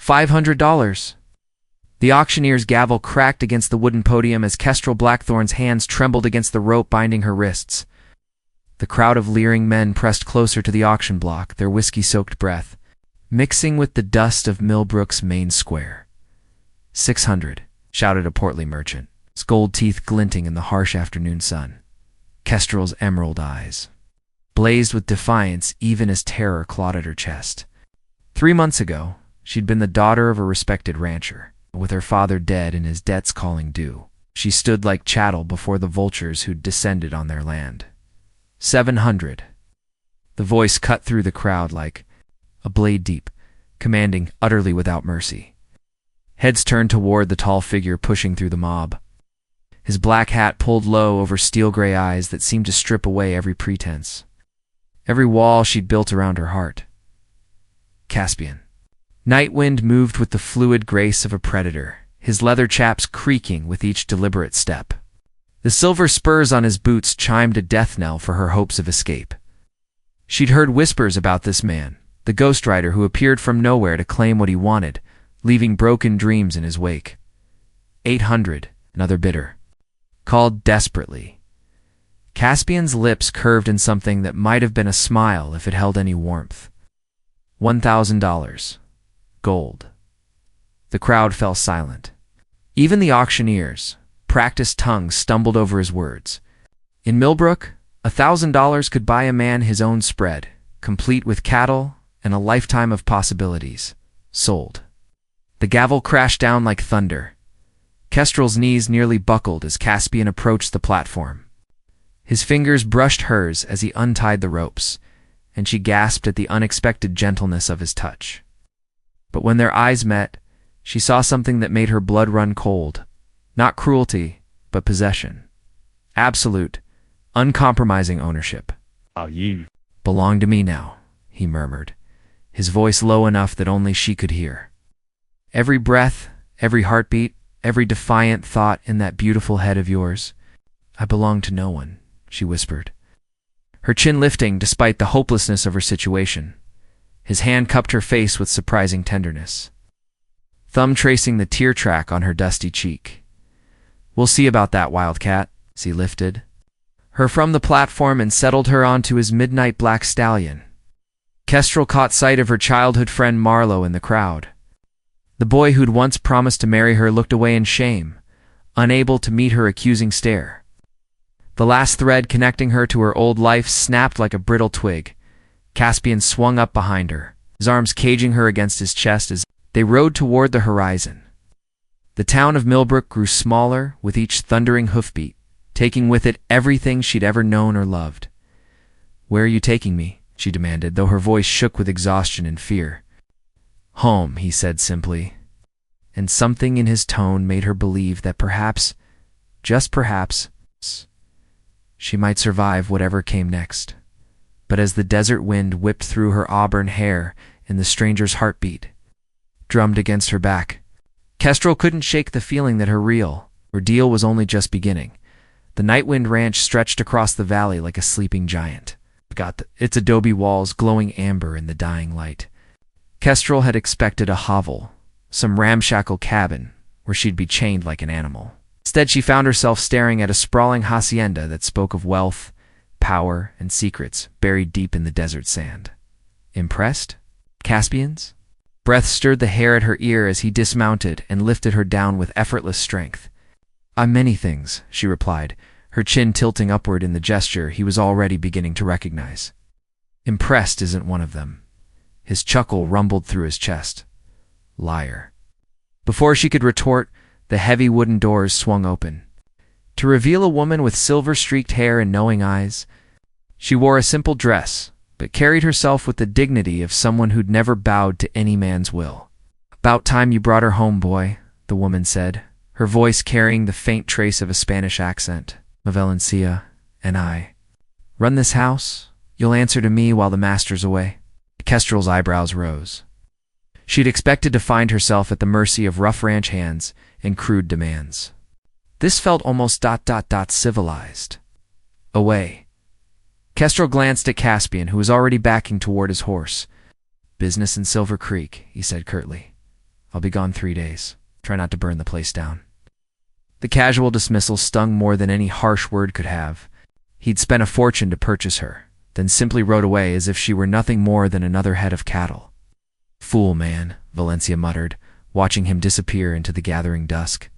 $500. The auctioneer's gavel cracked against the wooden podium as Kestrel Blackthorn's hands trembled against the rope binding her wrists. The crowd of leering men pressed closer to the auction block, their whiskey-soaked breath mixing with the dust of Millbrook's main square. 600, shouted a portly merchant, his gold teeth glinting in the harsh afternoon sun. Kestrel's emerald eyes blazed with defiance even as terror clawed at her chest. 3 months ago, she'd been the daughter of a respected rancher. With her father dead and his debts calling due, she stood like chattel before the vultures who'd descended on their land. 700. The voice cut through the crowd like a blade deep, commanding, utterly without mercy. Heads turned toward the tall figure pushing through the mob. His black hat pulled low over steel-gray eyes that seemed to strip away every pretense, every wall she'd built around her heart. Caspian. Nightwind moved with the fluid grace of a predator, his leather chaps creaking with each deliberate step. The silver spurs on his boots chimed a death knell for her hopes of escape. She'd heard whispers about this man, the ghostwriter who appeared from nowhere to claim what he wanted, leaving broken dreams in his wake. 800, another bidder called desperately. Caspian's lips curved in something that might have been a smile if it held any warmth. $1,000. Gold. The crowd fell silent. Even the auctioneers, practiced tongues, stumbled over his words. In Millbrook, $1,000 could buy a man his own spread, complete with cattle and a lifetime of possibilities. Sold. The gavel crashed down like thunder. Kestrel's knees nearly buckled as Caspian approached the platform. His fingers brushed hers as he untied the ropes, and she gasped at the unexpected gentleness of his touch. But when their eyes met, she saw something that made her blood run cold. Not cruelty, but possession. Absolute, uncompromising ownership. You Belong to me now, he murmured, his voice low enough that only she could hear. Every breath, every heartbeat, every defiant thought in that beautiful head of yours. I belong to no one, she whispered, her chin lifting despite the hopelessness of her situation. His hand cupped her face with surprising tenderness, thumb tracing the tear track on her dusty cheek. We'll see about that, Wildcat, as he lifted her from the platform and settled her onto his midnight black stallion. Kestrel caught sight of her childhood friend Marlowe in the crowd. The boy who'd once promised to marry her looked away in shame, unable to meet her accusing stare. The last thread connecting her to her old life snapped like a brittle twig. Caspian swung up behind her, his arms caging her against his chest as they rode toward the horizon. The town of Millbrook grew smaller with each thundering hoofbeat, taking with it everything she'd ever known or loved. Where are you taking me? She demanded, though her voice shook with exhaustion and fear. Home, he said simply, and something in his tone made her believe that perhaps, just perhaps, she might survive whatever came next. But as the desert wind whipped through her auburn hair and the stranger's heartbeat drummed against her back, Kestrel couldn't shake the feeling that her real ordeal was only just beginning. The Nightwind Ranch stretched across the valley like a sleeping giant, its adobe walls glowing amber in the dying light. Kestrel had expected a hovel, some ramshackle cabin where she'd be chained like an animal. Instead, she found herself staring at a sprawling hacienda that spoke of wealth, power, and secrets buried deep in the desert sand. Impressed? Caspian's? Breath stirred the hair at her ear as he dismounted and lifted her down with effortless strength. I'm many things, she replied, her chin tilting upward in the gesture he was already beginning to recognize. Impressed isn't one of them. His chuckle rumbled through his chest. Liar. Before she could retort, the heavy wooden doors swung open to reveal a woman with silver-streaked hair and knowing eyes. She wore a simple dress, but carried herself with the dignity of someone who'd never bowed to any man's will. About time you brought her home, boy, the woman said, her voice carrying the faint trace of a Spanish accent. Valencia and I run this house. You'll answer to me while the master's away. Kestrel's eyebrows rose. She'd expected to find herself at the mercy of rough ranch hands and crude demands. This felt almost civilized. Away. Kestrel glanced at Caspian, who was already backing toward his horse. Business in Silver Creek, he said curtly. I'll be gone 3 days. Try not to burn the place down." The casual dismissal stung more than any harsh word could have. He'd spent a fortune to purchase her, then simply rode away as if she were nothing more than another head of cattle. "Fool man," Valencia muttered, watching him disappear into the gathering dusk.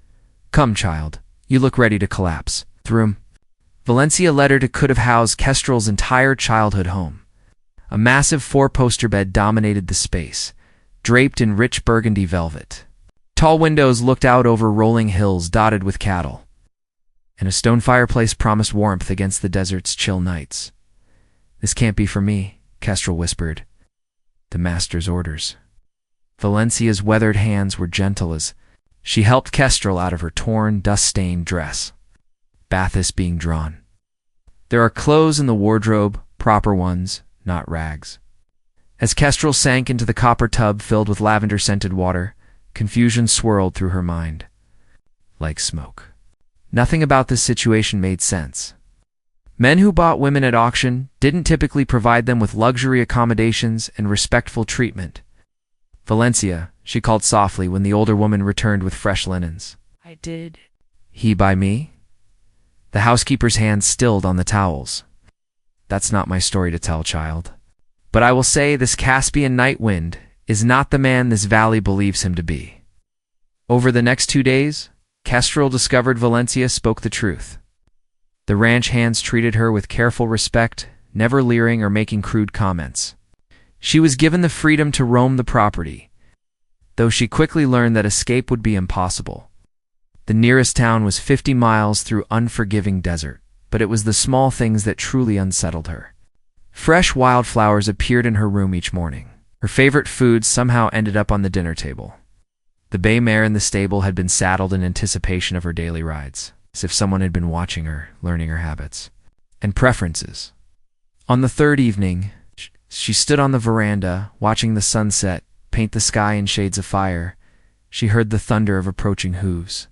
"Come, child, you look ready to collapse. The room." Valencia led her to could have housed Kestrel's entire childhood home. A massive 4-poster bed dominated the space, draped in rich burgundy velvet. Tall windows looked out over rolling hills dotted with cattle, and a stone fireplace promised warmth against the desert's chill nights. "This can't be for me," Kestrel whispered. "The master's orders." Valencia's weathered hands were gentle as she helped Kestrel out of her torn, dust-stained dress. Bath is being drawn. "There are clothes in the wardrobe, proper ones, not rags." As Kestrel sank into the copper tub filled with lavender-scented water, confusion swirled through her mind. Like smoke. Nothing about this situation made sense. Men who bought women at auction didn't typically provide them with luxury accommodations and respectful treatment. "Valencia," she called softly when the older woman returned with fresh linens. "I did." "He by me?" The housekeeper's hands stilled on the towels. "That's not my story to tell, child. But I will say this Caspian night wind is not the man this valley believes him to be." Over the next 2 days, Kestrel discovered Valencia spoke the truth. The ranch hands treated her with careful respect, never leering or making crude comments. She was given the freedom to roam the property, though she quickly learned that escape would be impossible. The nearest town was 50 miles through unforgiving desert, but it was the small things that truly unsettled her. Fresh wildflowers appeared in her room each morning. Her favorite foods somehow ended up on the dinner table. The bay mare in the stable had been saddled in anticipation of her daily rides, as if someone had been watching her, learning her habits and preferences. On the third evening, she stood on the veranda, watching the sunset paint the sky in shades of fire. She heard the thunder of approaching hooves.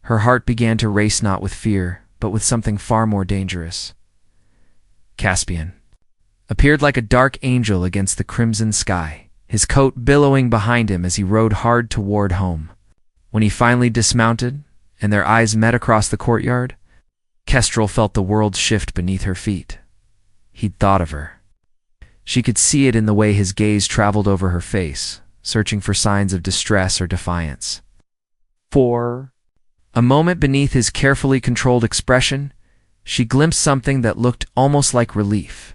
Her heart began to race not with fear, but with something far more dangerous. Caspian appeared like a dark angel against the crimson sky, his coat billowing behind him as he rode hard toward home. When he finally dismounted, and their eyes met across the courtyard, Kestrel felt the world shift beneath her feet. He'd thought of her. She could see it in the way his gaze traveled over her face, searching for signs of distress or defiance. For a moment beneath his carefully controlled expression, she glimpsed something that looked almost like relief.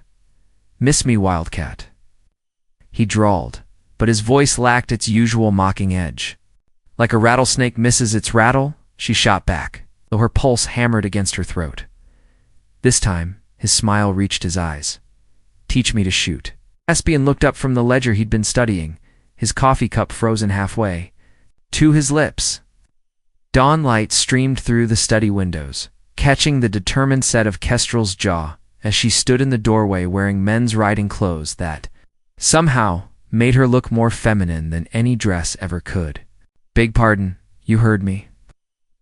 "Miss me, Wildcat," he drawled, but his voice lacked its usual mocking edge. Like a rattlesnake misses its rattle, she shot back, though her pulse hammered against her throat. This time, his smile reached his eyes. "Teach me to shoot." Caspian looked up from the ledger he'd been studying, his coffee cup frozen halfway, to his lips. Dawn light streamed through the study windows, catching the determined set of Kestrel's jaw as she stood in the doorway wearing men's riding clothes that, somehow, made her look more feminine than any dress ever could. "Beg pardon, you heard me."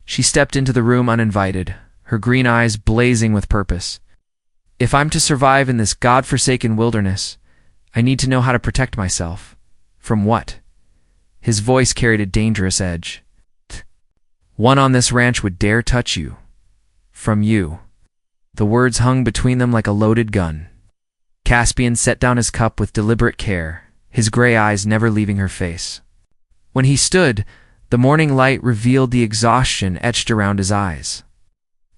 She stepped into the room uninvited, her green eyes blazing with purpose. "If I'm to survive in this God-forsaken wilderness, I need to know how to protect myself." "From what?" His voice carried a dangerous edge. "One on this ranch would dare touch you." "From you." The words hung between them like a loaded gun. Caspian set down his cup with deliberate care, his gray eyes never leaving her face. When he stood, the morning light revealed the exhaustion etched around his eyes.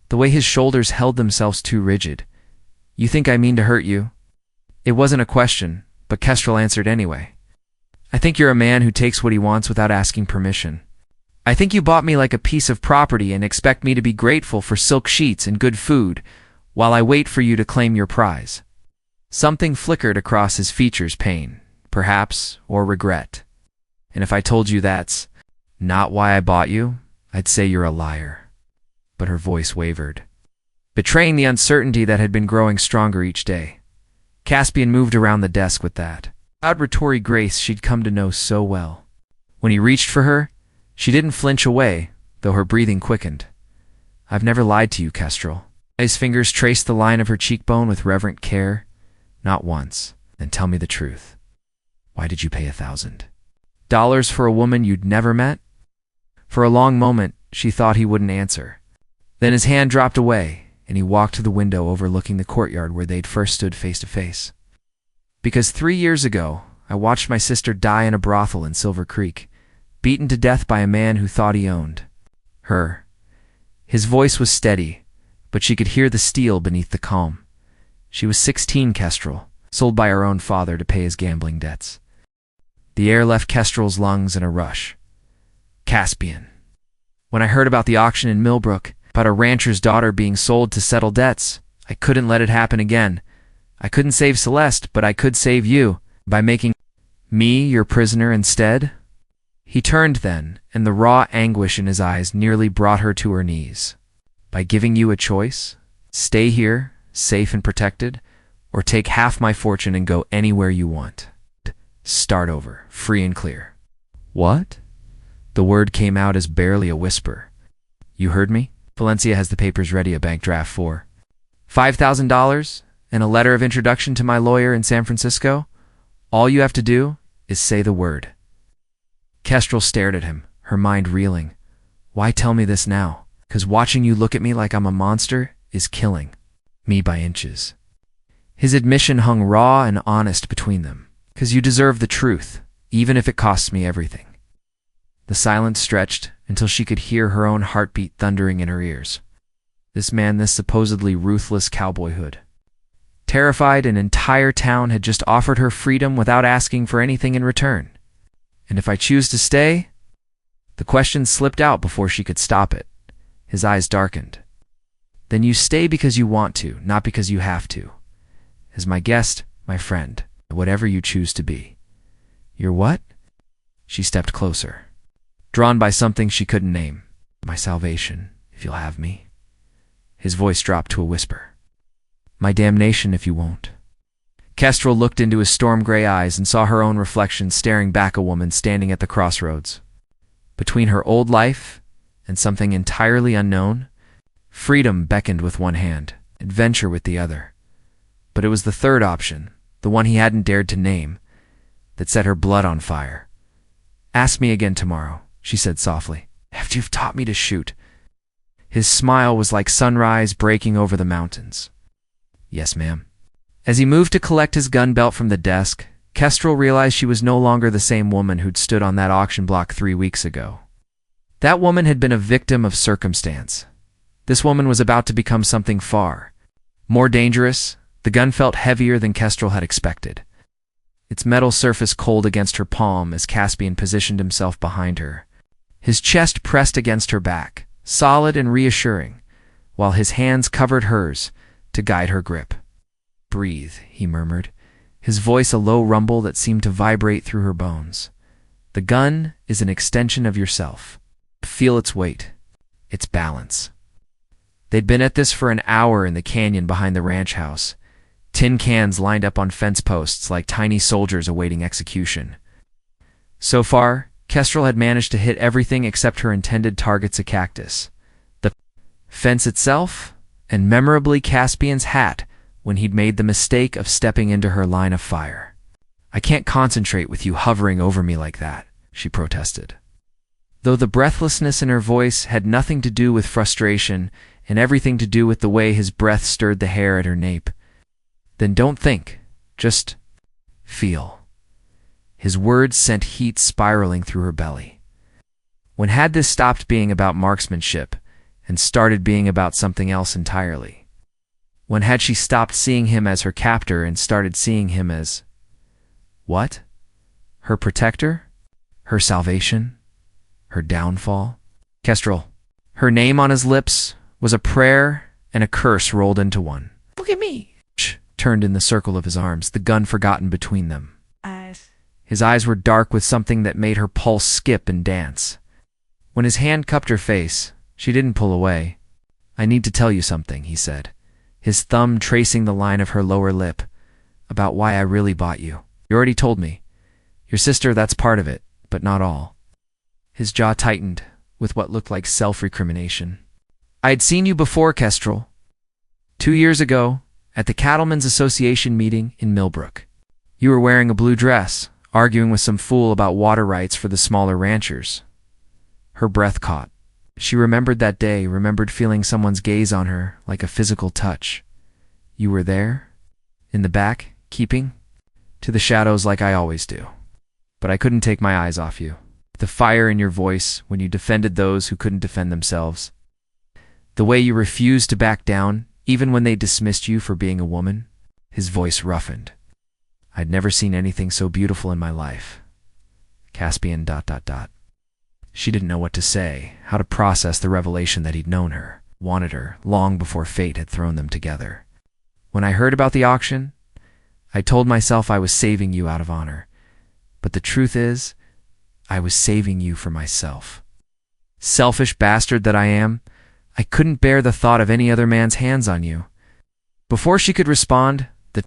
The way his shoulders held themselves too rigid. "You think I mean to hurt you?" It wasn't a question, but Kestrel answered anyway. "I think you're a man who takes what he wants without asking permission. I think you bought me like a piece of property and expect me to be grateful for silk sheets and good food, while I wait for you to claim your prize." Something flickered across his features, pain, perhaps, or regret. "And if I told you that's not why I bought you, I'd say you're a liar." But her voice wavered, betraying the uncertainty that had been growing stronger each day. Caspian moved around the desk with that loud rhetoric grace she'd come to know so well. When he reached for her, she didn't flinch away, though her breathing quickened. "I've never lied to you, Kestrel." His fingers traced the line of her cheekbone with reverent care. "Not once. Then tell me the truth. Why did you pay $1,000?" Dollars for a woman you'd never met? For a long moment, she thought he wouldn't answer. Then his hand dropped away, and he walked to the window overlooking the courtyard where they'd first stood face to face. Because 3 years ago, I watched my sister die in a brothel in Silver Creek, beaten to death by a man who thought he owned her. His voice was steady, but she could hear the steel beneath the calm. She was 16, Kestrel, sold by her own father to pay his gambling debts. The air left Kestrel's lungs in a rush. Caspian. When I heard about the auction in Millbrook, about a rancher's daughter being sold to settle debts, I couldn't let it happen again. I couldn't save Celeste, but I could save you by making me your prisoner instead. He turned then, and the raw anguish in his eyes nearly brought her to her knees. By giving you a choice, stay here, safe and protected, or take half my fortune and go anywhere you want. Start over, free and clear. What? The word came out as barely a whisper. You heard me? Valencia has the papers ready, a bank draft for $5,000 and a letter of introduction to my lawyer in San Francisco. All you have to do is say the word. Kestrel stared at him, her mind reeling. Why tell me this now? 'Cause watching you look at me like I'm a monster is killing me by inches. His admission hung raw and honest between them. 'Cause you deserve the truth, even if it costs me everything. The silence stretched until she could hear her own heartbeat thundering in her ears. This man, this supposedly ruthless cowboyhood. Terrified, an entire town had just offered her freedom without asking for anything in return. And if I choose to stay? The question slipped out before she could stop it. His eyes darkened. Then you stay because you want to, not because you have to. As my guest, my friend, whatever you choose to be. You're what? She stepped closer, drawn by something she couldn't name. My salvation, if you'll have me. His voice dropped to a whisper. My damnation if you won't. Kestrel looked into his storm-gray eyes and saw her own reflection staring back, a woman standing at the crossroads. Between her old life and something entirely unknown, freedom beckoned with one hand, adventure with the other. But it was the third option, the one he hadn't dared to name, that set her blood on fire. Ask me again tomorrow, she said softly, after you've taught me to shoot. His smile was like sunrise breaking over the mountains. Yes, ma'am. As he moved to collect his gun belt from the desk, Kestrel realized she was no longer the same woman who'd stood on that auction block 3 weeks ago. That woman had been a victim of circumstance. This woman was about to become something far more dangerous. The gun felt heavier than Kestrel had expected. Its metal surface cold against her palm as Caspian positioned himself behind her. His chest pressed against her back, solid and reassuring, while his hands covered hers to guide her grip. Breathe, he murmured, his voice a low rumble that seemed to vibrate through her bones. The gun is an extension of yourself. Feel its weight, its balance. They'd been at this for an hour in the canyon behind the ranch house. Tin cans lined up on fence posts like tiny soldiers awaiting execution. So far, Kestrel had managed to hit everything except her intended targets, a cactus, the fence itself, and memorably Caspian's hat when he'd made the mistake of stepping into her line of fire. I can't concentrate with you hovering over me like that, she protested. Though the breathlessness in her voice had nothing to do with frustration and everything to do with the way his breath stirred the hair at her nape. Then don't think, just feel. His words sent heat spiraling through her belly. When had this stopped being about marksmanship and started being about something else entirely? When had she stopped seeing him as her captor and started seeing him as... what? Her protector? Her salvation? Her downfall? Kestrel. Her name on his lips was a prayer and a curse rolled into one. Look at me! Turned in the circle of his arms, the gun forgotten between them. His eyes were dark with something that made her pulse skip and dance. When his hand cupped her face, she didn't pull away. I need to tell you something, he said, his thumb tracing the line of her lower lip, about why I really bought you. You already told me. Your sister, that's part of it, but not all. His jaw tightened with what looked like self-recrimination. I had seen you before, Kestrel. 2 years ago, at the Cattlemen's Association meeting in Millbrook. You were wearing a blue dress, arguing with some fool about water rights for the smaller ranchers. Her breath caught. She remembered that day, remembered feeling someone's gaze on her like a physical touch. You were there? In the back, keeping? To the shadows like I always do. But I couldn't take my eyes off you. The fire in your voice when you defended those who couldn't defend themselves. The way you refused to back down, even when they dismissed you for being a woman. His voice roughened. I'd never seen anything so beautiful in my life. Caspian ... She didn't know what to say, how to process the revelation that he'd known her, wanted her, long before fate had thrown them together. When I heard about the auction, I told myself I was saving you out of honor. But the truth is, I was saving you for myself. Selfish bastard that I am, I couldn't bear the thought of any other man's hands on you. Before she could respond, the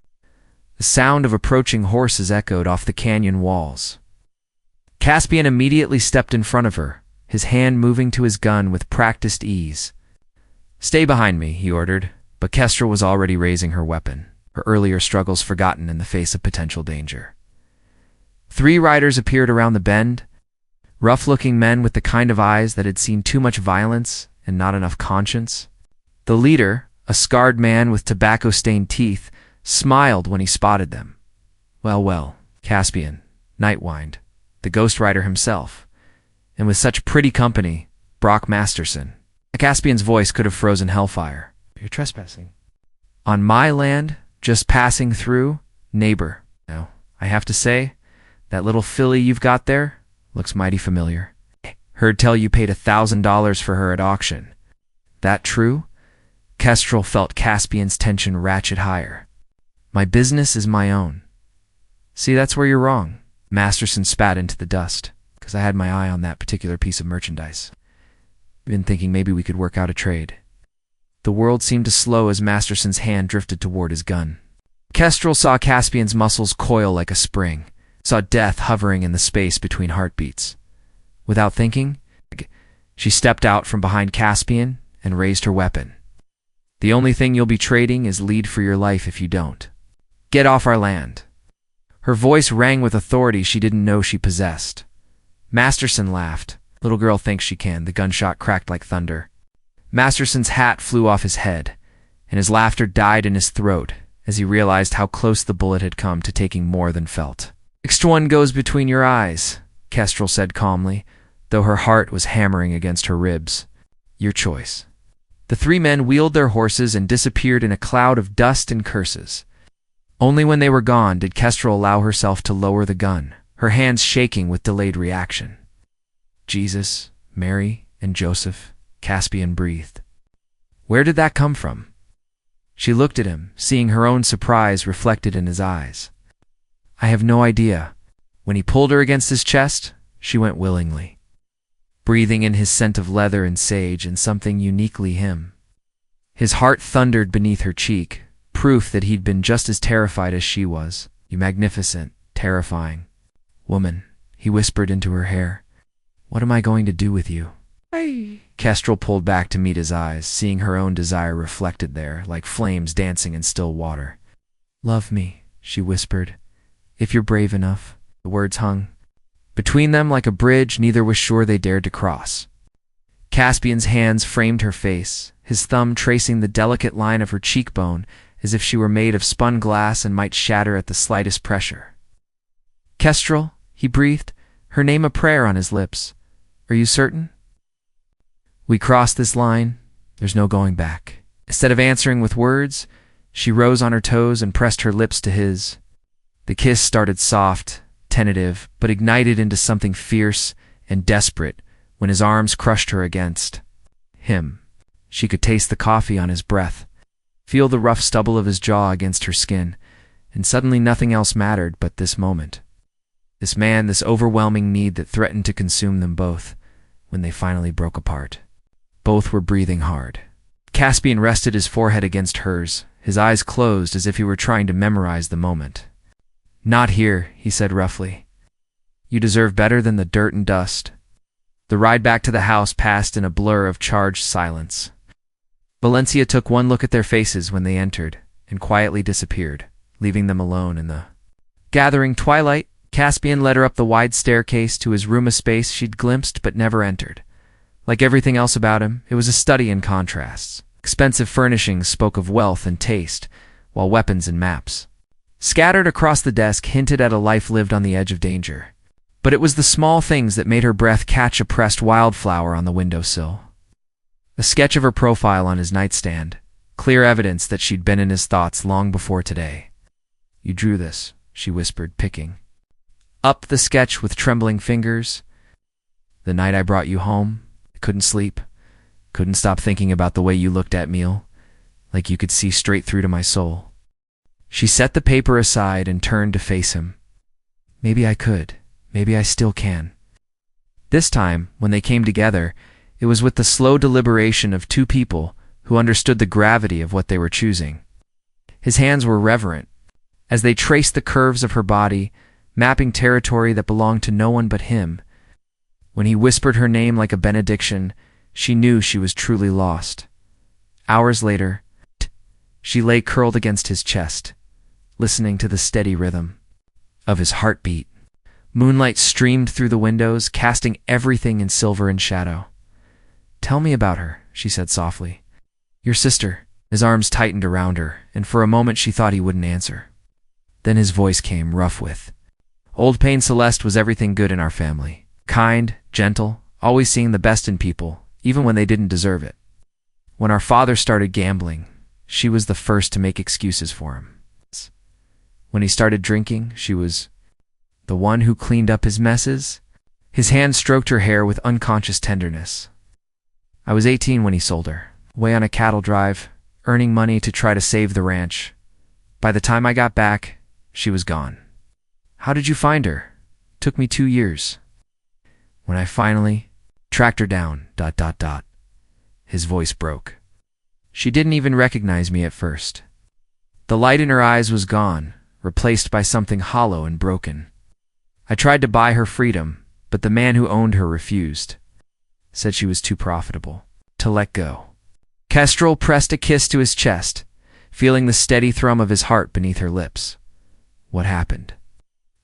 sound of approaching horses echoed off the canyon walls. Caspian immediately stepped in front of her, his hand moving to his gun with practiced ease. Stay behind me, he ordered, but Kestrel was already raising her weapon, her earlier struggles forgotten in the face of potential danger. 3 riders appeared around the bend, rough-looking men with the kind of eyes that had seen too much violence and not enough conscience. The leader, a scarred man with tobacco-stained teeth, smiled when he spotted them. Well, Caspian, Nightwind, the Ghost Rider himself, and with such pretty company, Brock Masterson. Caspian's voice could have frozen hellfire. You're trespassing. On my land, just passing through, neighbor. Now, I have to say, that little filly you've got there looks mighty familiar. Heard tell you paid $1,000 for her at auction. That true? Kestrel felt Caspian's tension ratchet higher. My business is my own. See, that's where you're wrong. Masterson spat into the dust, because I had my eye on that particular piece of merchandise. Been thinking maybe we could work out a trade. The world seemed to slow as Masterson's hand drifted toward his gun. Kestrel saw Caspian's muscles coil like a spring, saw death hovering in the space between heartbeats. Without thinking, she stepped out from behind Caspian and raised her weapon. The only thing you'll be trading is lead for your life if you don't. Get off our land. Her voice rang with authority she didn't know she possessed. Masterson laughed. Little girl thinks she can. The gunshot cracked like thunder. Masterson's hat flew off his head, and his laughter died in his throat as he realized how close the bullet had come to taking more than felt. Next one goes between your eyes, Kestrel said calmly, though her heart was hammering against her ribs. Your choice. The 3 men wheeled their horses and disappeared in a cloud of dust and curses. Only when they were gone did Kestrel allow herself to lower the gun, her hands shaking with delayed reaction. Jesus, Mary, and Joseph, Caspian breathed. Where did that come from? She looked at him, seeing her own surprise reflected in his eyes. I have no idea. When he pulled her against his chest, she went willingly, breathing in his scent of leather and sage and something uniquely him. His heart thundered beneath her cheek, proof that he'd been just as terrified as she was. You magnificent, terrifying woman, he whispered into her hair. What am I going to do with you? Kestrel pulled back to meet his eyes, seeing her own desire reflected there, like flames dancing in still water. Love me, she whispered. If you're brave enough. The words hung. Between them like a bridge neither was sure they dared to cross. Caspian's hands framed her face, his thumb tracing the delicate line of her cheekbone as if she were made of spun glass and might shatter at the slightest pressure. Kestrel, he breathed, her name a prayer on his lips. Are you certain? We crossed this line. There's no going back. Instead of answering with words, she rose on her toes and pressed her lips to his. The kiss started soft, tentative, but ignited into something fierce and desperate when his arms crushed her against him. She could taste the coffee on his breath, feel the rough stubble of his jaw against her skin, and suddenly nothing else mattered but this moment. This man, this overwhelming need that threatened to consume them both when they finally broke apart. Both were breathing hard. Caspian rested his forehead against hers, his eyes closed as if he were trying to memorize the moment. Not here, he said roughly. You deserve better than the dirt and dust. The ride back to the house passed in a blur of charged silence. Valencia took one look at their faces when they entered and quietly disappeared, leaving them alone in the gathering twilight. Caspian led her up the wide staircase to his room, a space she'd glimpsed but never entered. Like everything else about him, it was a study in contrasts. Expensive furnishings spoke of wealth and taste, while weapons and maps scattered across the desk hinted at a life lived on the edge of danger. But it was the small things that made her breath catch a pressed wildflower on the windowsill. A sketch of her profile on his nightstand, clear evidence that she'd been in his thoughts long before today. "You drew this," she whispered, picking up the sketch with trembling fingers. "The night I brought you home, I couldn't sleep, couldn't stop thinking about the way you looked at me, like you could see straight through to my soul." She set the paper aside and turned to face him. "Maybe I could. Maybe I still can." This time, when they came together, it was with the slow deliberation of two people who understood the gravity of what they were choosing. His hands were reverent, as they traced the curves of her body, mapping territory that belonged to no one but him. When he whispered her name like a benediction, she knew she was truly lost. Hours later, she lay curled against his chest, listening to the steady rhythm of his heartbeat. Moonlight streamed through the windows, casting everything in silver and shadow. "Tell me about her," she said softly. "Your sister." His arms tightened around her, and for a moment she thought he wouldn't answer. Then his voice came, rough with, "Old Pain Celeste was everything good in our family. Kind, gentle, always seeing the best in people, even when they didn't deserve it. When our father started gambling, she was the first to make excuses for him. When he started drinking, she was the one who cleaned up his messes." His hand stroked her hair with unconscious tenderness. "I was 18 when he sold her, away on a cattle drive, earning money to try to save the ranch. By the time I got back, she was gone. How did you find her? Took me 2 years. When I finally tracked her down, ... His voice broke. "She didn't even recognize me at first. The light in her eyes was gone, replaced by something hollow and broken. I tried to buy her freedom, but the man who owned her refused. Said she was too profitable to let go." Kestrel pressed a kiss to his chest, feeling the steady thrum of his heart beneath her lips. "What happened?"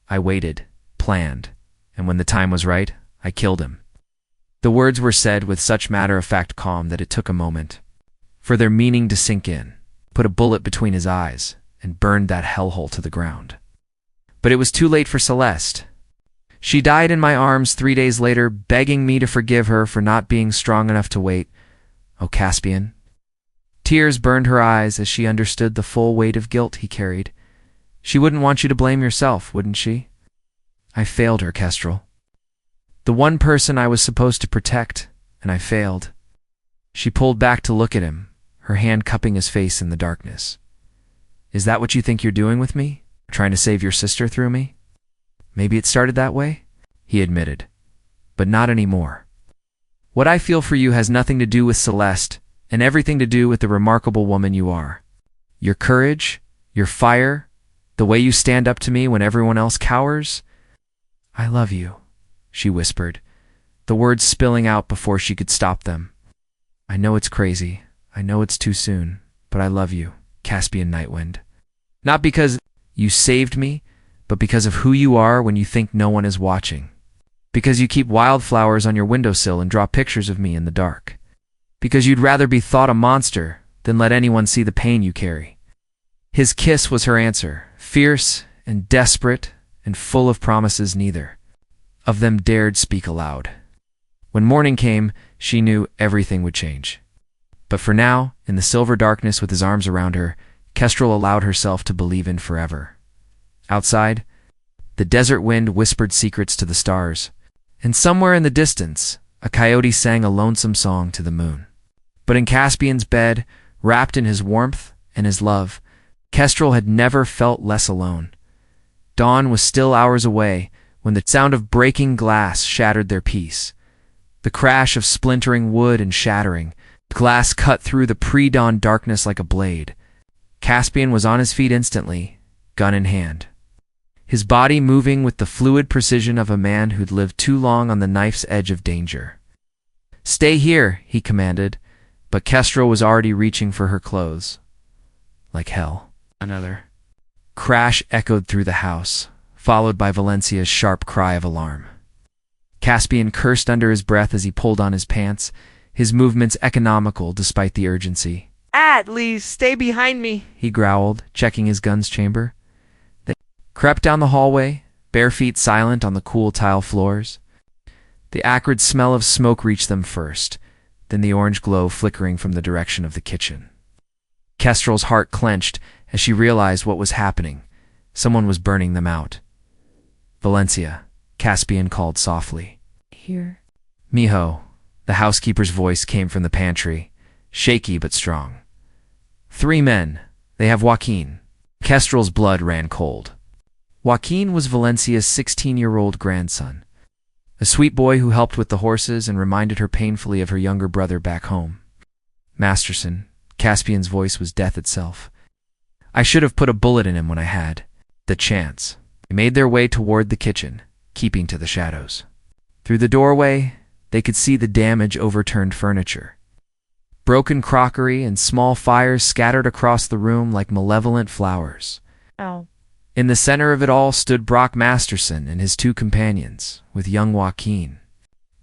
"I waited, planned, and when the time was right, I killed him." The words were said with such matter-of-fact calm that it took a moment for their meaning to sink in. Put a bullet between his eyes and burned that hellhole to the ground. But it was too late for Celeste. She died in my arms 3 days later, begging me to forgive her for not being strong enough to wait. Oh, Caspian. Tears burned her eyes as she understood the full weight of guilt he carried. She wouldn't want you to blame yourself, wouldn't she? I failed her, Kestrel. The one person I was supposed to protect, and I failed. She pulled back to look at him, her hand cupping his face in the darkness. Is that what you think you're doing with me? Trying to save your sister through me? Maybe it started that way, he admitted, but not anymore. What I feel for you has nothing to do with Celeste and everything to do with the remarkable woman you are. Your courage, your fire, the way you stand up to me when everyone else cowers. I love you, she whispered, the words spilling out before she could stop them. I know it's crazy. I know it's too soon, but I love you, Caspian Nightwind. Not because you saved me, but because of who you are when you think no one is watching. Because you keep wildflowers on your windowsill and draw pictures of me in the dark. Because you'd rather be thought a monster than let anyone see the pain you carry. His kiss was her answer, fierce and desperate and full of promises neither of them dared speak aloud. When morning came, she knew everything would change. But for now, in the silver darkness with his arms around her, Kestrel allowed herself to believe in forever. Outside, the desert wind whispered secrets to the stars, and somewhere in the distance, a coyote sang a lonesome song to the moon. But in Caspian's bed, wrapped in his warmth and his love, Kestrel had never felt less alone. Dawn was still hours away when the sound of breaking glass shattered their peace. The crash of splintering wood and shattering, glass cut through the pre-dawn darkness like a blade. Caspian was on his feet instantly, gun in hand. His body moving with the fluid precision of a man who'd lived too long on the knife's edge of danger. Stay here, he commanded, but Kestrel was already reaching for her clothes. Like hell. Another crash echoed through the house, followed by Valencia's sharp cry of alarm. Caspian cursed under his breath as he pulled on his pants, his movements economical despite the urgency. At least stay behind me, He growled, checking his gun's chamber. They crept down the hallway, bare feet silent on the cool tile floors. The acrid smell of smoke reached them first, then the orange glow flickering from the direction of the kitchen. Kestrel's heart clenched as she realized what was happening. Someone was burning them out. Valencia, Caspian called softly. Here. Mijo, the housekeeper's voice came from the pantry, shaky but strong. 3 men. They have Joaquin. Kestrel's blood ran cold. Joaquin was Valencia's 16-year-old grandson, a sweet boy who helped with the horses and reminded her painfully of her younger brother back home. Masterson, Caspian's voice was death itself. I should have put a bullet in him when I had the chance. They made their way toward the kitchen, keeping to the shadows. Through the doorway, they could see the damaged, overturned furniture. Broken crockery and small fires scattered across the room like malevolent flowers. Oh. In the center of it all stood Brock Masterson and his 2 companions, with young Joaquin,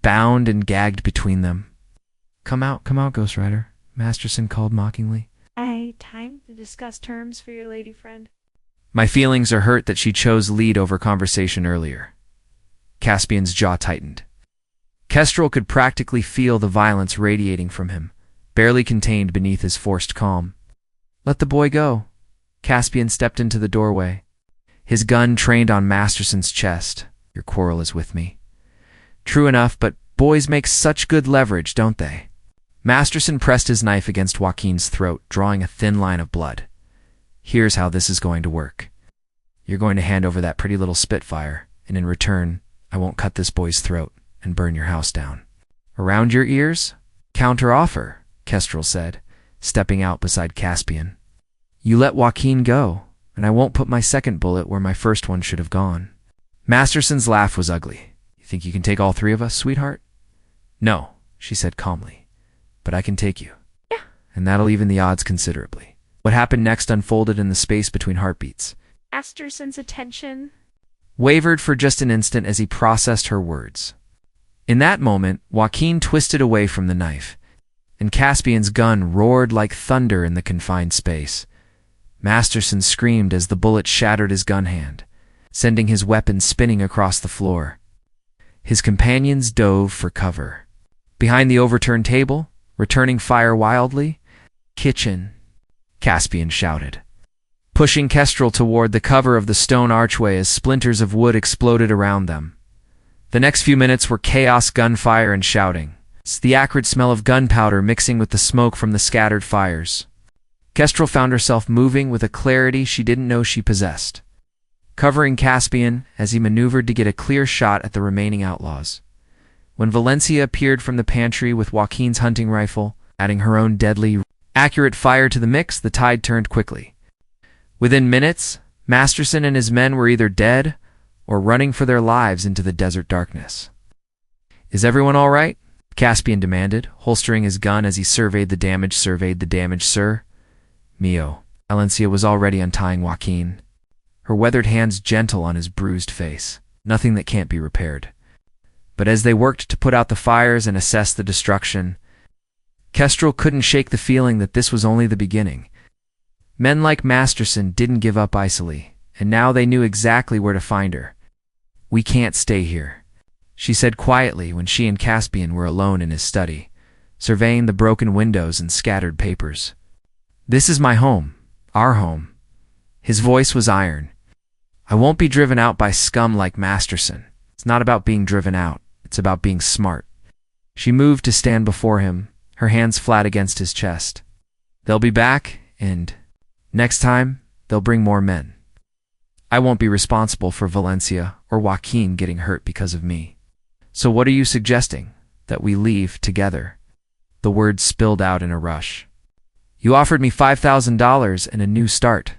bound and gagged between them. Come out, Ghost Rider, Masterson called mockingly. Time to discuss terms for your lady friend. My feelings are hurt that she chose lead over conversation earlier. Caspian's jaw tightened. Kestrel could practically feel the violence radiating from him, barely contained beneath his forced calm. Let the boy go. Caspian stepped into the doorway, his gun trained on Masterson's chest. Your quarrel is with me. True enough, but boys make such good leverage, don't they? Masterson pressed his knife against Joaquin's throat, drawing a thin line of blood. Here's how this is going to work. You're going to hand over that pretty little Spitfire, and in return, I won't cut this boy's throat and burn your house down. Around your ears? Counter offer, Kestrel said, stepping out beside Caspian. You let Joaquin go, and I won't put my second bullet where my first one should have gone. Masterson's laugh was ugly. You think you can take all 3 of us, sweetheart? No, she said calmly. But I can take you. Yeah. And that'll even the odds considerably. What happened next unfolded in the space between heartbeats. Masterson's attention Wavered for just an instant as he processed her words. In that moment, Joaquin twisted away from the knife, and Caspian's gun roared like thunder in the confined space. Masterson screamed as the bullet shattered his gun hand, sending his weapon spinning across the floor. His companions dove for cover. Behind the overturned table, returning fire wildly, kitchen, Caspian shouted, pushing Kestrel toward the cover of the stone archway as splinters of wood exploded around them. The next few minutes were chaos, gunfire, and shouting, the acrid smell of gunpowder mixing with the smoke from the scattered fires. Kestrel found herself moving with a clarity she didn't know she possessed, covering Caspian as he maneuvered to get a clear shot at the remaining outlaws. When Valencia appeared from the pantry with Joaquin's hunting rifle, adding her own deadly, accurate fire to the mix, the tide turned quickly. Within minutes, Masterson and his men were either dead or running for their lives into the desert darkness. Is everyone all right? Caspian demanded, holstering his gun as he surveyed the damage. Sir. Mio. Valencia was already untying Joaquin, her weathered hands gentle on his bruised face. Nothing that can't be repaired. But as they worked to put out the fires and assess the destruction, Kestrel couldn't shake the feeling that this was only the beginning. Men like Masterson didn't give up easily, and now they knew exactly where to find her. We can't stay here, she said quietly when she and Caspian were alone in his study, surveying the broken windows and scattered papers. This is my home, our home. His voice was iron. I won't be driven out by scum like Masterson. It's not about being driven out. It's about being smart. She moved to stand before him, her hands flat against his chest. They'll be back, and next time, they'll bring more men. I won't be responsible for Valencia or Joaquin getting hurt because of me. So what are you suggesting? That we leave together? The words spilled out in a rush. You offered me $5,000 and a new start.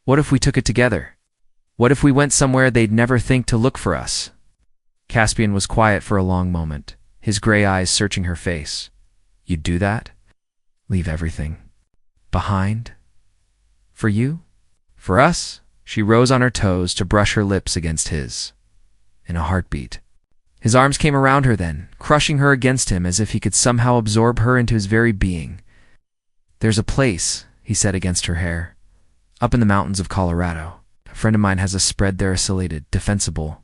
What if we took it together? What if we went somewhere they'd never think to look for us? Caspian was quiet for a long moment, his gray eyes searching her face. You'd do that? Leave everything behind? For you? For us? She rose on her toes to brush her lips against his. In a heartbeat. His arms came around her then, crushing her against him as if he could somehow absorb her into his very being. "There's a place," he said against her hair, "up in the mountains of Colorado. A friend of mine has a spread there, isolated, defensible.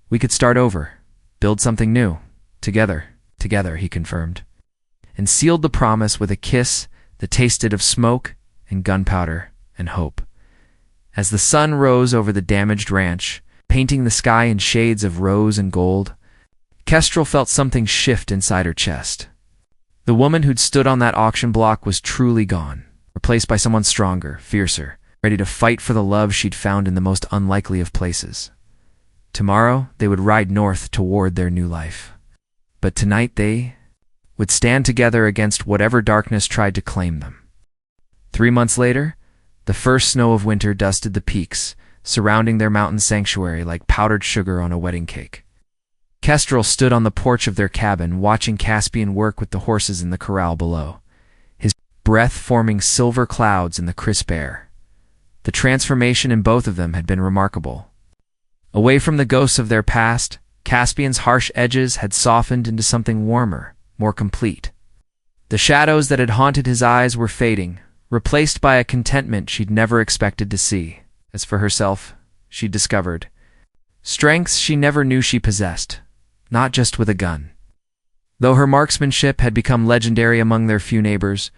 We could start over, build something new. Together, he confirmed, and sealed the promise with a kiss that tasted of smoke and gunpowder and hope. As the sun rose over the damaged ranch, painting the sky in shades of rose and gold, Kestrel felt something shift inside her chest. The woman who'd stood on that auction block was truly gone, replaced by someone stronger, fiercer, ready to fight for the love she'd found in the most unlikely of places. Tomorrow, they would ride north toward their new life. But tonight they would stand together against whatever darkness tried to claim them. 3 months later, the first snow of winter dusted the peaks, surrounding their mountain sanctuary like powdered sugar on a wedding cake. Kestrel stood on the porch of their cabin, watching Caspian work with the horses in the corral below, his breath forming silver clouds in the crisp air. The transformation in both of them had been remarkable. Away from the ghosts of their past, Caspian's harsh edges had softened into something warmer, more complete. The shadows that had haunted his eyes were fading, replaced by a contentment she'd never expected to see. As for herself, she'd discovered strengths she never knew she possessed, not just with a gun. Though her marksmanship had become legendary among their few neighbors,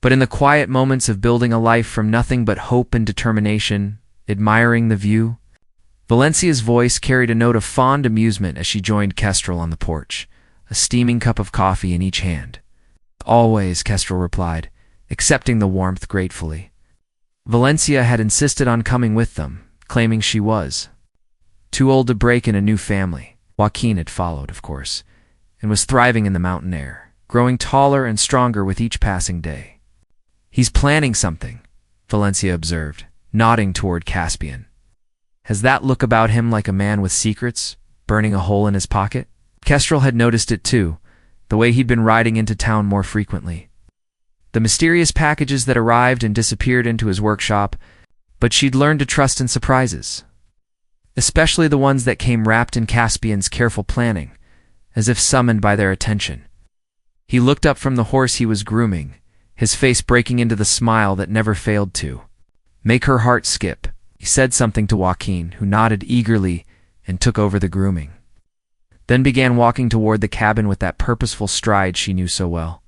but in the quiet moments of building a life from nothing but hope and determination, admiring the view, Valencia's voice carried a note of fond amusement as she joined Kestrel on the porch, a steaming cup of coffee in each hand. "Always," Kestrel replied, accepting the warmth gratefully. Valencia had insisted on coming with them, claiming she was too old to break in a new family. Joaquin had followed, of course, and was thriving in the mountain air, growing taller and stronger with each passing day. "He's planning something," Valencia observed, nodding toward Caspian. "Has that look about him like a man with secrets, burning a hole in his pocket?" Kestrel had noticed it too, the way he'd been riding into town more frequently. The mysterious packages that arrived and disappeared into his workshop, but she'd learned to trust in surprises. Especially the ones that came wrapped in Caspian's careful planning, as if summoned by their attention. He looked up from the horse he was grooming, his face breaking into the smile that never failed to make her heart skip. He said something to Joaquin, who nodded eagerly and took over the grooming, then began walking toward the cabin with that purposeful stride she knew so well.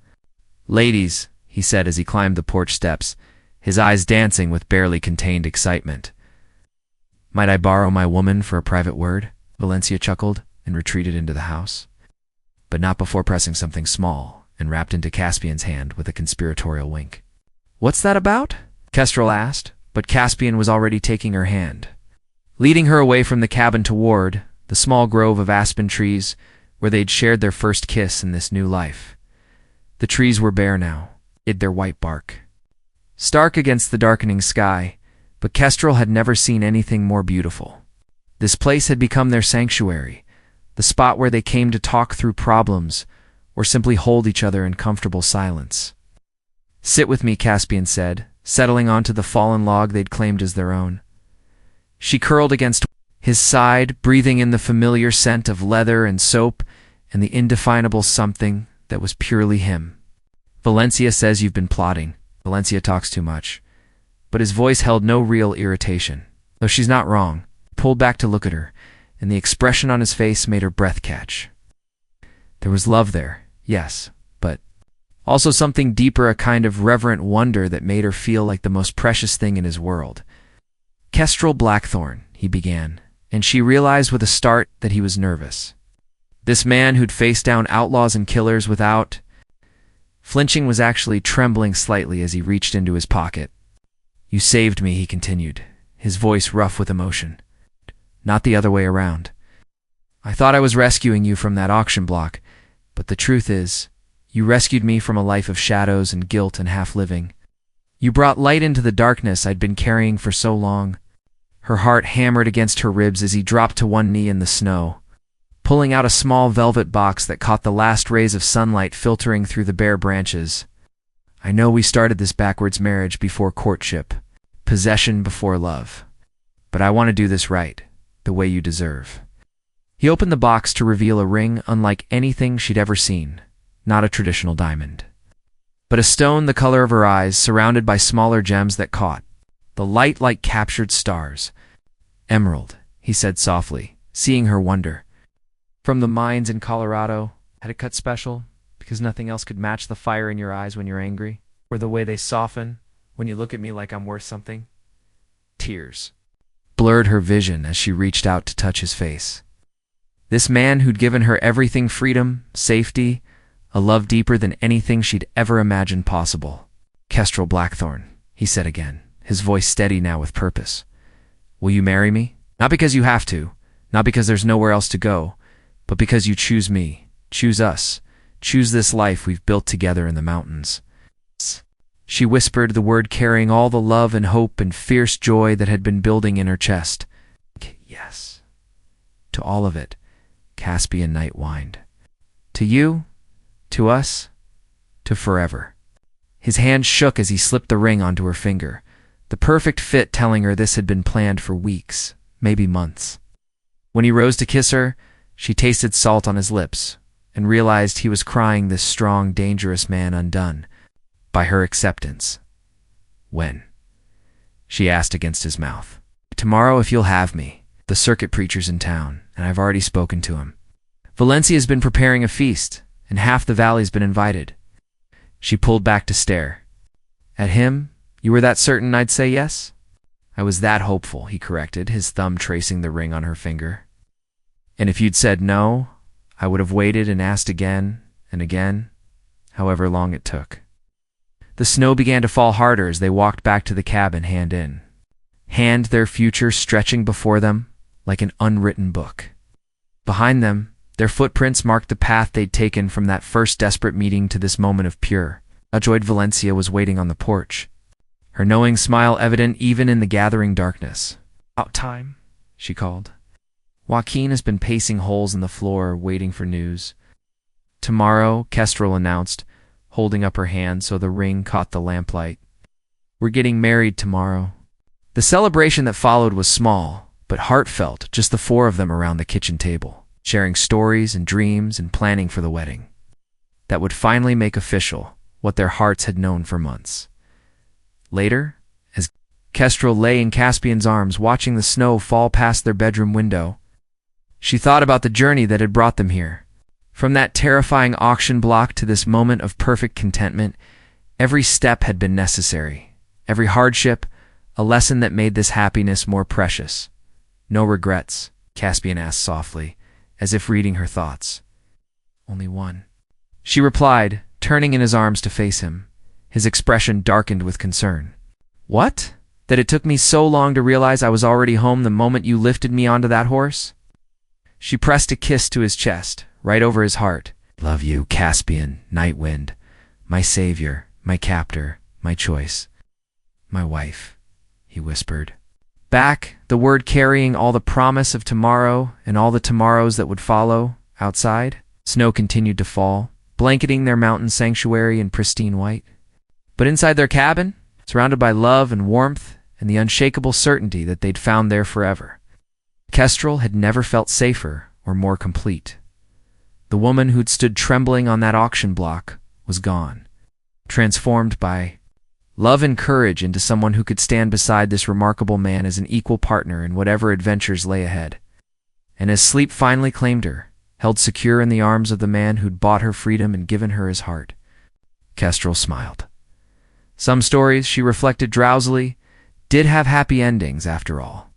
"Ladies," he said as he climbed the porch steps, his eyes dancing with barely contained excitement. "Might I borrow my woman for a private word?" Valencia chuckled and retreated into the house. But not before pressing something small and wrapped into Caspian's hand with a conspiratorial wink. "What's that about?" Kestrel asked, but Caspian was already taking her hand, leading her away from the cabin toward the small grove of aspen trees where they'd shared their first kiss in this new life. The trees were bare now, hid their white bark, stark against the darkening sky, but Kestrel had never seen anything more beautiful. This place had become their sanctuary, the spot where they came to talk through problems or simply hold each other in comfortable silence. "Sit with me," Caspian said, settling onto the fallen log they'd claimed as their own. She curled against his side, breathing in the familiar scent of leather and soap and the indefinable something that was purely him. "Valencia says you've been plotting. Valencia talks too much." But his voice held no real irritation. Though she's not wrong. He pulled back to look at her, and the expression on his face made her breath catch. There was love there, yes, but also something deeper, a kind of reverent wonder that made her feel like the most precious thing in his world. "Kestrel Blackthorne," he began, and she realized with a start that he was nervous. This man who'd faced down outlaws and killers without flinching was actually trembling slightly as he reached into his pocket. "You saved me," he continued, his voice rough with emotion. "Not the other way around. I thought I was rescuing you from that auction block, but the truth is, you rescued me from a life of shadows and guilt and half-living. You brought light into the darkness I'd been carrying for so long." Her heart hammered against her ribs as he dropped to one knee in the snow, pulling out a small velvet box that caught the last rays of sunlight filtering through the bare branches. "I know we started this backwards marriage before courtship, possession before love. but I want to do this right, the way you deserve." He opened the box to reveal a ring unlike anything she'd ever seen, not a traditional diamond, but a stone the color of her eyes, surrounded by smaller gems that caught the light like captured stars. "Emerald," he said softly, seeing her wonder. "From the mines in Colorado. Had it cut special, because nothing else could match the fire in your eyes when you're angry, or the way they soften when you look at me like I'm worth something." Tears blurred her vision as she reached out to touch his face. This man who'd given her everything: freedom, safety, a love deeper than anything she'd ever imagined possible. "Kestrel Blackthorn," he said again, his voice steady now with purpose. "Will you marry me? Not because you have to, not because there's nowhere else to go, but because you choose me, choose us, choose this life we've built together in the mountains." She whispered the word, carrying all the love and hope and fierce joy that had been building in her chest. "Yes." To all of it, Caspian Night whined. "To you, to us, to forever." His hand shook as he slipped the ring onto her finger, the perfect fit telling her this had been planned for weeks, maybe months. When he rose to kiss her, she tasted salt on his lips and realized he was crying this strong, dangerous man undone by her acceptance. "When?" she asked against his mouth. "Tomorrow, if you'll have me. The circuit preacher's in town, and I've already spoken to him. Valencia's been preparing a feast, and half the valley's been invited." She pulled back to stare. "At him? You were that certain I'd say yes?" "I was that hopeful," he corrected, his thumb tracing the ring on her finger. "And if you'd said no, I would have waited and asked again and again, however long it took." The snow began to fall harder as they walked back to the cabin, hand in hand, their future stretching before them like an unwritten book. Behind them, their footprints marked the path they'd taken from that first desperate meeting to this moment of pure. Overjoyed Valencia was waiting on the porch, her knowing smile evident even in the gathering darkness. "About time," she called. "Joaquin has been pacing holes in the floor, waiting for news." "Tomorrow," Kestrel announced, holding up her hand so the ring caught the lamplight. "We're getting married tomorrow." The celebration that followed was small, but heartfelt, just the four of them around the kitchen table, sharing stories and dreams and planning for the wedding that would finally make official what their hearts had known for months. Later, as Kestrel lay in Caspian's arms watching the snow fall past their bedroom window, she thought about the journey that had brought them here. From that terrifying auction block to this moment of perfect contentment, every step had been necessary, every hardship a lesson that made this happiness more precious. "No regrets?" Caspian asked softly, as if reading her thoughts. "Only one," she replied, turning in his arms to face him, his expression darkened with concern. "What? That it took me so long to realize I was already home the moment you lifted me onto that horse?" She pressed a kiss to his chest, right over his heart. "Love you, Caspian, Night Wind, my savior, my captor, my choice, my wife," he whispered. Back, the word carrying all the promise of tomorrow and all the tomorrows that would follow. Outside, snow continued to fall, blanketing their mountain sanctuary in pristine white. But inside their cabin, surrounded by love and warmth and the unshakable certainty that they'd found there forever, Kestrel had never felt safer or more complete. The woman who'd stood trembling on that auction block was gone, transformed by love and courage into someone who could stand beside this remarkable man as an equal partner in whatever adventures lay ahead. And as sleep finally claimed her, held secure in the arms of the man who'd bought her freedom and given her his heart, Kestrel smiled. Some stories, she reflected drowsily, did have happy endings after all.